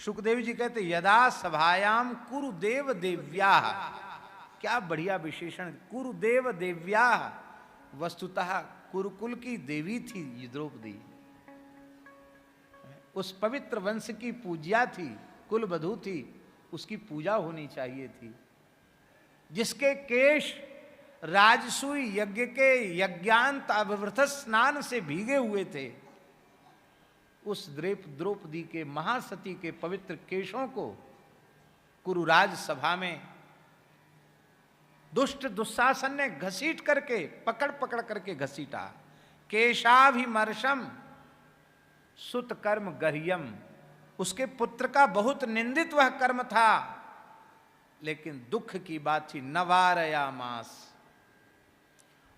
सुखदेव जी कहते यदा सभायाम कुरुदेव देव्या, क्या बढ़िया विशेषण, कुरुदेव देव्या, वस्तुतः कुरुकुल की देवी थी ये द्रौपदी, उस पवित्र वंश की पूज्या थी, कुल वधू थी, उसकी पूजा होनी चाहिए थी। जिसके केश राजसूय यज्ञ के यज्ञांत अविवृत स्नान से भीगे हुए थे, उस द्रौपदी के महासती के पवित्र केशों को कुरुराज सभा में दुष्ट दुशासन ने घसीट करके, पकड़ पकड़ करके घसीटा। केशाभिमर्शम सुत कर्म गह्यम, उसके पुत्र का बहुत निंदित वह कर्म था, लेकिन दुख की बात थी नवारयामास,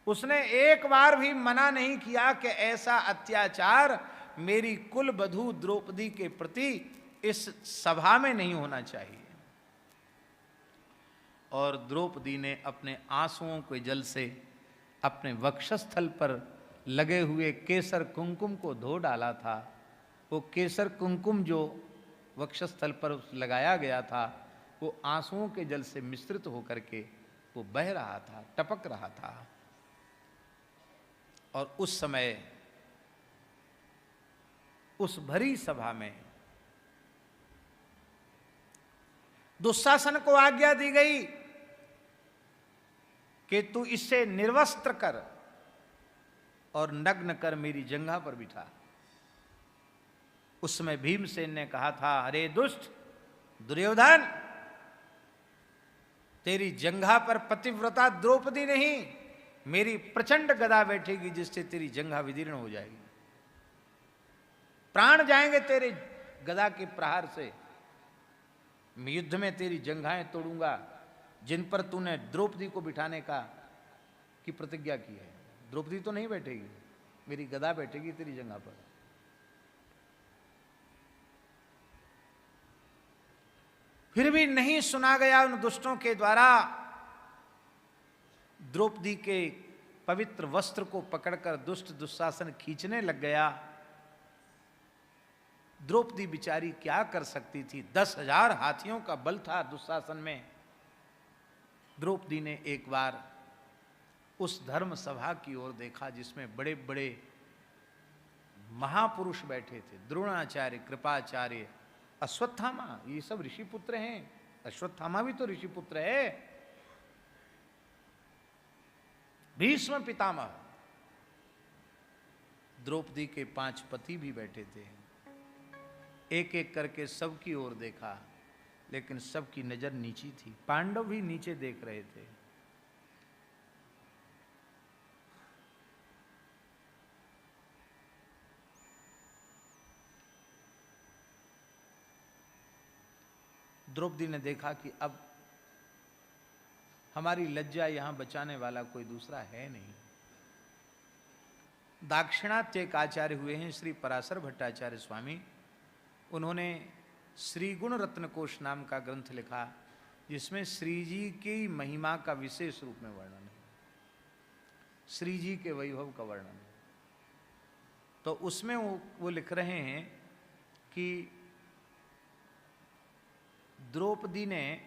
उसने एक बार भी मना नहीं किया कि ऐसा अत्याचार मेरी कुल वधू द्रौपदी के प्रति इस सभा में नहीं होना चाहिए। और द्रौपदी ने अपने आंसुओं के जल से अपने वक्षस्थल पर लगे हुए केसर कुंकुम को धो डाला था। वो केसर कुंकुम जो वक्षस्थल पर लगाया गया था, वो आंसुओं के जल से मिश्रित होकर के वो बह रहा था, टपक रहा था। और उस समय उस भरी सभा में दुशासन को आज्ञा दी गई कि तू इसे निर्वस्त्र कर और नग्न कर मेरी जंघा पर बिठा। उस समय भीमसेन ने कहा था, अरे दुष्ट दुर्योधन, तेरी जंघा पर पतिव्रता द्रौपदी नहीं, मेरी प्रचंड गदा बैठेगी जिससे तेरी जंघा विदीर्ण हो जाएगी, प्राण जाएंगे तेरे गदा के प्रहार से। मैं युद्ध में तेरी जंघाएं तोड़ूंगा जिन पर तूने द्रौपदी को बिठाने की प्रतिज्ञा की है। द्रौपदी तो नहीं बैठेगी, मेरी गदा बैठेगी तेरी जंघा पर। फिर भी नहीं सुना गया उन दुष्टों के द्वारा। द्रौपदी के पवित्र वस्त्र को पकड़कर दुष्ट दुशासन खींचने लग गया। द्रौपदी बिचारी क्या कर सकती थी, 10,000 हाथियों का बल था दुशासन में। द्रौपदी ने एक बार उस धर्म सभा की ओर देखा जिसमें बड़े बड़े महापुरुष बैठे थे, द्रोणाचार्य, कृपाचार्य, अश्वत्थामा, ये सब ऋषि पुत्र हैं। अश्वत्थामा भी तो ऋषि पुत्र है। भीष्म पितामह, द्रौपदी के 5 पति भी बैठे थे। एक एक करके सबकी ओर देखा, लेकिन सबकी नजर नीची थी। पांडव भी नीचे देख रहे थे। द्रौपदी ने देखा कि अब हमारी लज्जा यहां बचाने वाला कोई दूसरा है नहीं। दाक्षिणात्य एक आचार्य हुए हैं श्री पराशर भट्टाचार्य स्वामी, उन्होंने श्री गुण रत्न कोश नाम का ग्रंथ लिखा, जिसमें श्री जी की महिमा का विशेष रूप में वर्णन है, श्री जी के वैभव का वर्णन है। तो उसमें वो लिख रहे हैं कि द्रौपदी ने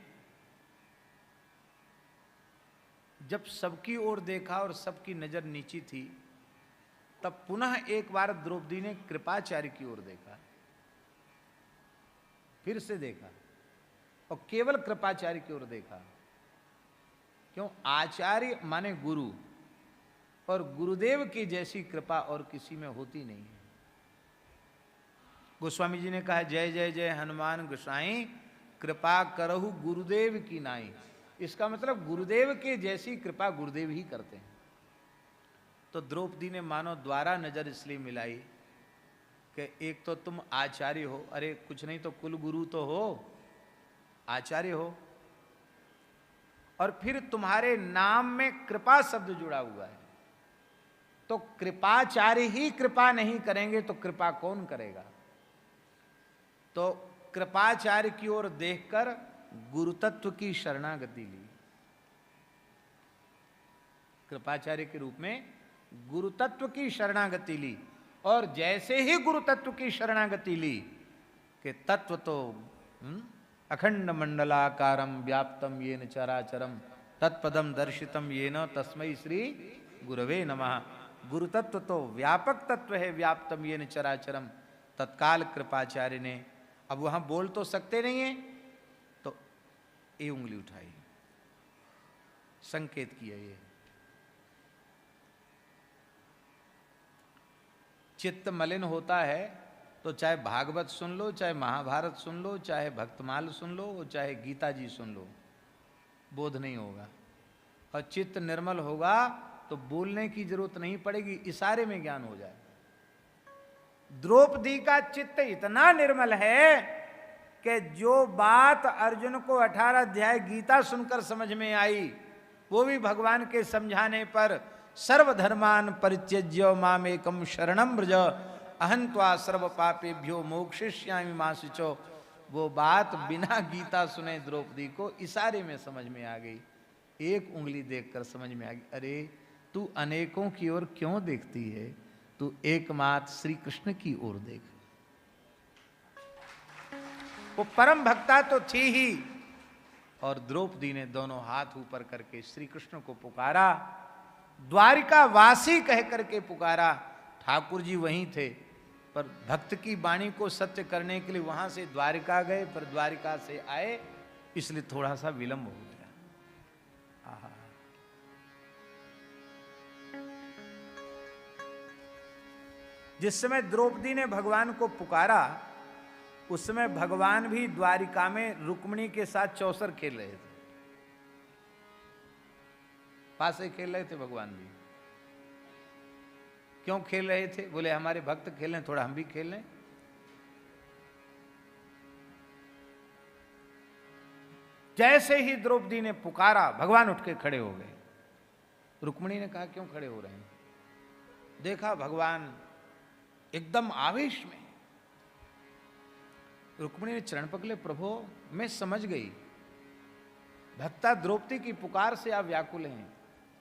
जब सबकी ओर देखा और सबकी नजर नीची थी, तब पुनः एक बार द्रौपदी ने कृपाचार्य की ओर देखा, फिर से देखा और केवल कृपाचार्य की ओर देखा। क्यों? आचार्य माने गुरु, और गुरुदेव की जैसी कृपा और किसी में होती नहीं है। गोस्वामी जी ने कहा, जय जय जय हनुमान गोसाई, कृपा करहु गुरुदेव की नाई। इसका मतलब गुरुदेव के जैसी कृपा गुरुदेव ही करते हैं। तो द्रौपदी ने मानो द्वारा नजर इसलिए मिलाई कि एक तो तुम आचार्य हो, अरे कुछ नहीं तो कुल गुरु तो हो, आचार्य हो, और फिर तुम्हारे नाम में कृपा शब्द जुड़ा हुआ है। तो कृपाचार्य ही कृपा नहीं करेंगे तो कृपा कौन करेगा? तो कृपाचार्य की ओर देखकर गुरुतत्व की शरणागति ली। कृपाचार्य के रूप में गुरुतत्व की शरणागति ली, और जैसे ही गुरुतत्व की शरणागति ली, कि तत्व तो अखंड मंडलाकारम व्याप्तम येन चराचरम तत्पदम दर्शितम येन तस्मै श्री गुरवे नमः। गुरु तत्व तो व्यापक तत्व है, व्याप्तम येन चराचरम। तत्काल कृपाचार्य ने, अब वहां बोल तो सकते नहीं है, तो ये उंगली उठाई, संकेत किया। ये चित्त मलिन होता है तो चाहे भागवत सुन लो, चाहे महाभारत सुन लो, चाहे भक्तमाल सुन लो, चाहे गीता जी सुन लो, बोध नहीं होगा। और चित्त निर्मल होगा तो बोलने की जरूरत नहीं पड़ेगी, इशारे में ज्ञान हो जाए। द्रौपदी का चित्त इतना निर्मल है कि जो बात अर्जुन को 18 अध्याय गीता सुनकर समझ में आई, वो भी भगवान के समझाने पर, सर्वधर्मान परित्यज्य मामेकम शरणं व्रज अहं त्वा सर्व पापेभ्यो मोक्षयिष्यामि मा शुचो, वो बात बिना गीता सुने द्रौपदी को इशारे में समझ में आ गई। एक उंगली देखकर समझ में आ गई, अरे तू अनेकों की ओर क्यों देखती है, तू एकमात्र श्री कृष्ण की ओर देख। वो परम भक्ता तो थी ही, और द्रौपदी ने दोनों हाथ ऊपर करके श्री कृष्ण को पुकारा, द्वारिका वासी कह करके पुकारा। ठाकुर जी वहीं थे, पर भक्त की वाणी को सत्य करने के लिए वहां से द्वारिका गए, पर द्वारिका से आए इसलिए थोड़ा सा विलंब हो गया। आहा, जिस समय द्रौपदी ने भगवान को पुकारा, उस समय भगवान भी द्वारिका में रुक्मिणी के साथ चौसर खेल रहे थे। पास ही खेल रहे थे भगवान भी। क्यों खेल रहे थे? बोले हमारे भक्त खेल रहे, थोड़ा हम भी खेल लें। जैसे ही द्रौपदी ने पुकारा, भगवान उठ के खड़े हो गए। रुक्मिणी ने कहा क्यों खड़े हो रहे हैं? देखा भगवान एकदम आवेश में। रुक्मिणी ने चरण पकड़े, प्रभु मैं समझ गई, भक्ता द्रौपदी की पुकार से आप व्याकुल हैं,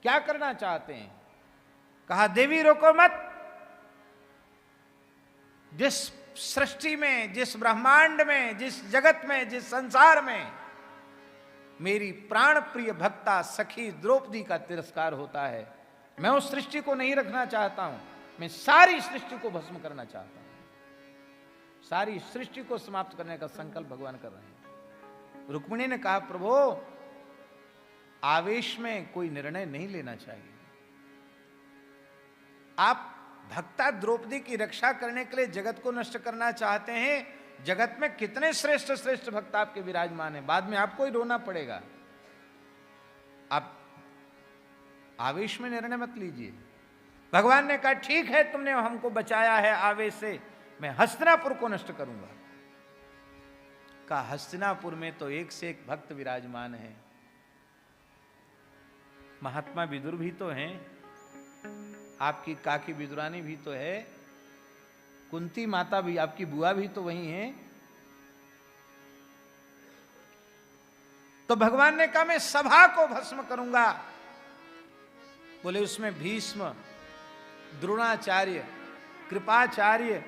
क्या करना चाहते हैं? कहा देवी रोको मत। जिस सृष्टि में, जिस ब्रह्मांड में, जिस जगत में, जिस संसार में मेरी प्राण प्रिय भक्ता सखी द्रौपदी का तिरस्कार होता है, मैं उस सृष्टि को नहीं रखना चाहता हूं, मैं सारी सृष्टि को भस्म करना चाहता हूं। सारी सृष्टि को समाप्त करने का संकल्प भगवान कर रहे हैं। रुक्मिणी ने कहा प्रभु आवेश में कोई निर्णय नहीं लेना चाहिए। आप भक्ता द्रौपदी की रक्षा करने के लिए जगत को नष्ट करना चाहते हैं। जगत में कितने श्रेष्ठ श्रेष्ठ भक्त आपके विराजमान हैं, बाद में आपको ही रोना पड़ेगा। आप आवेश में निर्णय मत लीजिए। भगवान ने कहा ठीक है, तुमने हमको बचाया है आवेश से, मैं हस्तिनापुर को नष्ट करूंगा। कहा हस्तिनापुर में तो एक से एक भक्त विराजमान है। महात्मा विदुर भी तो हैं, आपकी काकी विदुरानी भी तो है, कुंती माता भी, आपकी बुआ भी तो वही है। तो भगवान ने कहा मैं सभा को भस्म करूंगा। बोले उसमें भीष्म, द्रोणाचार्य, कृपाचार्य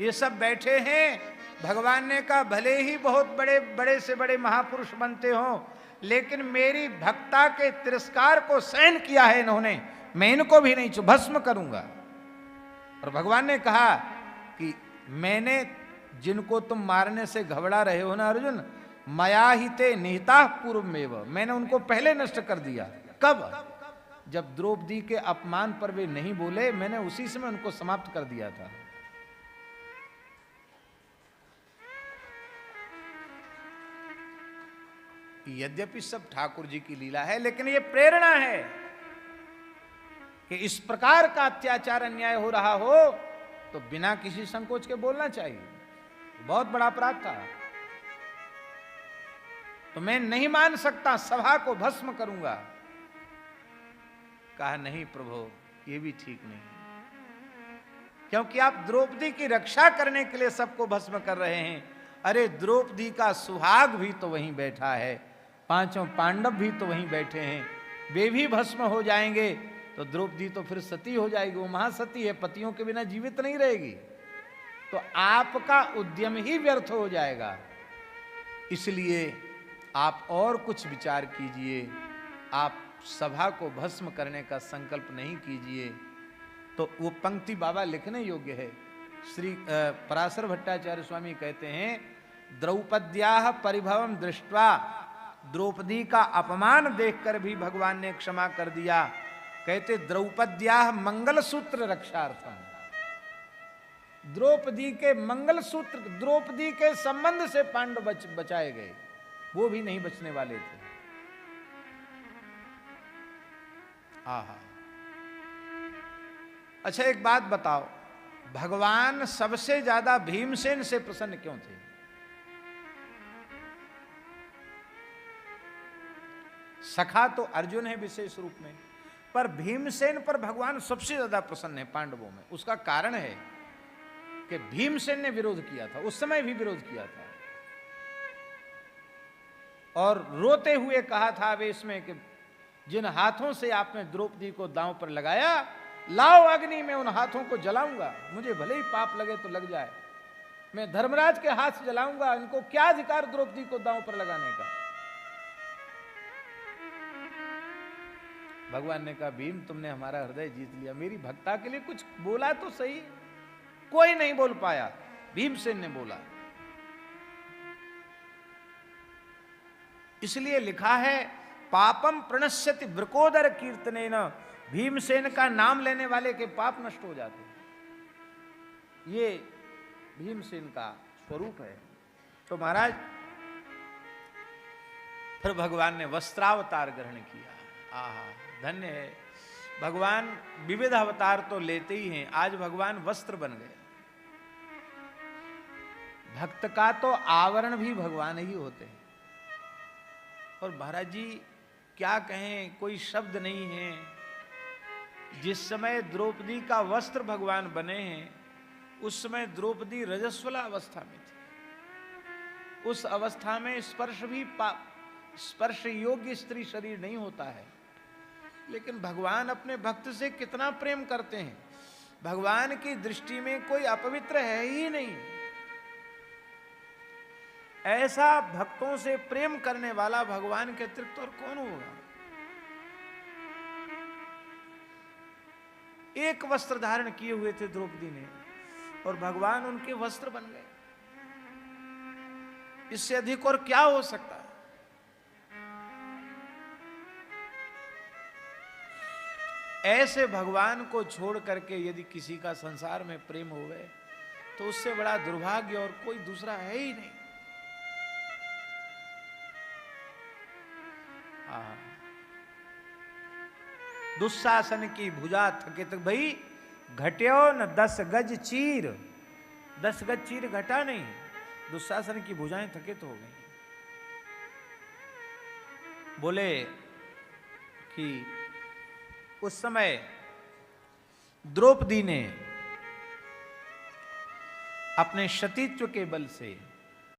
ये सब बैठे हैं। भगवान ने कहा भले ही बहुत बड़े बड़े से बड़े महापुरुष बनते हो, लेकिन मेरी भक्ता के तिरस्कार को सहन किया है इन्होंने, मैं इनको भी नहीं भस्म करूंगा। और भगवान ने कहा कि मैंने जिनको तुम मारने से घबरा रहे हो ना अर्जुन, मया ही ते निहिता पूर्वमेव, मैंने उनको पहले नष्ट कर दिया। कब? जब द्रौपदी के अपमान पर वे नहीं बोले, मैंने उसी समय उनको समाप्त कर दिया था। यद्यपि सब ठाकुर जी की लीला है, लेकिन यह प्रेरणा है कि इस प्रकार का अत्याचार अन्याय हो रहा हो तो बिना किसी संकोच के बोलना चाहिए। बहुत बड़ा अपराध था। तो मैं नहीं मान सकता, सभा को भस्म करूंगा। कहा नहीं प्रभु, ये भी ठीक नहीं, क्योंकि आप द्रौपदी की रक्षा करने के लिए सबको भस्म कर रहे हैं। अरे द्रौपदी का सुहाग भी तो वहीं बैठा है, पांचों पांडव भी तो वहीं बैठे हैं, वे भी भस्म हो जाएंगे तो द्रौपदी तो फिर सती हो जाएगी। वो महासती है, पतियों के बिना जीवित नहीं रहेगी। तो आपका उद्यम ही व्यर्थ हो जाएगा। इसलिए आप और कुछ विचार कीजिए, आप सभा को भस्म करने का संकल्प नहीं कीजिए। तो वो पंक्ति बाबा लिखने योग्य है। श्री पराशर भट्टाचार्य स्वामी कहते हैं, द्रौपद्याः परिभवम दृष्ट्वा, द्रौपदी का अपमान देखकर भी भगवान ने क्षमा कर दिया। कहते द्रौपद्याः मंगलसूत्र रक्षार्थम, द्रौपदी के मंगलसूत्र, द्रौपदी के संबंध से पांडव बचाए गए, वो भी नहीं बचने वाले थे। आहा। अच्छा एक बात बताओ, भगवान सबसे ज्यादा भीमसेन से प्रसन्न क्यों थे? सखा तो अर्जुन है विशेष रूप में, पर भीमसेन पर भगवान सबसे ज्यादा प्रसन्न है पांडवों में। उसका कारण है कि भीमसेन ने विरोध किया था, उस समय भी विरोध किया था, और रोते हुए कहा था आवेश में कि जिन हाथों से आपने द्रौपदी को दांव पर लगाया, लाओ अग्नि में उन हाथों को जलाऊंगा, मुझे भले ही पाप लगे तो लग जाए, मैं धर्मराज के हाथ से जलाऊंगा, इनको क्या अधिकार द्रौपदी को दांव पर लगाने का। भगवान ने कहा, भीम तुमने हमारा हृदय जीत लिया, मेरी भक्ता के लिए कुछ बोला तो सही। कोई नहीं बोल पाया, भीमसेन ने बोला। इसलिए लिखा है, पापम प्रणश्यति वृकोदर कीर्तनेन, भीमसेन का नाम लेने वाले के पाप नष्ट हो जाते। ये भीमसेन का स्वरूप है। तो महाराज फिर भगवान ने वस्त्रावतार ग्रहण किया। आहा, धन्य है भगवान। विविध अवतार तो लेते ही हैं, आज भगवान वस्त्र बन गए। भक्त का तो आवरण भी भगवान ही होते हैं। और महाराज जी क्या कहें, कोई शब्द नहीं है। जिस समय द्रौपदी का वस्त्र भगवान बने हैं, उस समय द्रौपदी रजस्वला अवस्था में थी। उस अवस्था में स्पर्श भी स्पर्श योग्य स्त्री शरीर नहीं होता है। लेकिन भगवान अपने भक्त से कितना प्रेम करते हैं। भगवान की दृष्टि में कोई अपवित्र है ही नहीं। ऐसा भक्तों से प्रेम करने वाला भगवान के अतिरिक्त और कौन होगा। एक वस्त्र धारण किए हुए थे द्रौपदी ने, और भगवान उनके वस्त्र बन गए। इससे अधिक और क्या हो सकता है। ऐसे भगवान को छोड़ करके यदि किसी का संसार में प्रेम हो गए, तो उससे बड़ा दुर्भाग्य और कोई दूसरा है ही नहीं। दुशासन की भुजा थकित भई, घट्यो न 10 गज चीर। 10 गज चीर घटा नहीं, दुशासन की भुजाएं थकित हो गई। बोले कि उस समय द्रौपदी ने अपने सतीत्व के बल से